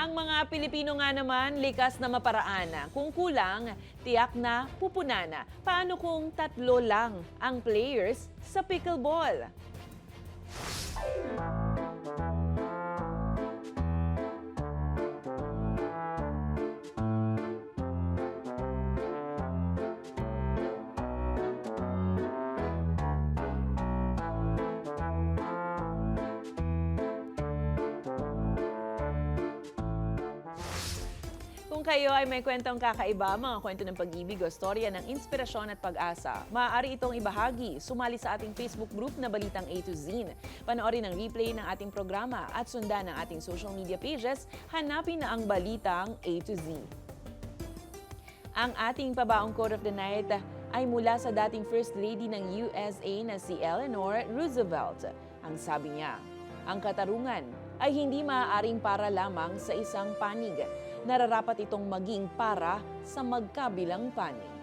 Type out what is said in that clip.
Ang mga Pilipino nga naman, likas na maparaan. Kung kulang, tiyak na pupunana. Paano kung tatlo lang ang players sa pickleball? Kung kayo ay may kwentong kakaiba, mga kwento ng pag-ibig o storya ng inspirasyon at pag-asa, maaari itong ibahagi. Sumali sa ating Facebook group na Balitang A to Z. Panoorin ang replay ng ating programa at sundan ang ating social media pages. Hanapin na ang Balitang A to Z. Ang ating pabaong quote of the night ay mula sa dating First Lady ng USA na si Eleanor Roosevelt. Ang sabi niya, ang katarungan ay hindi maaaring para lamang sa isang panig. Nararapat itong maging para sa magkabilang panig.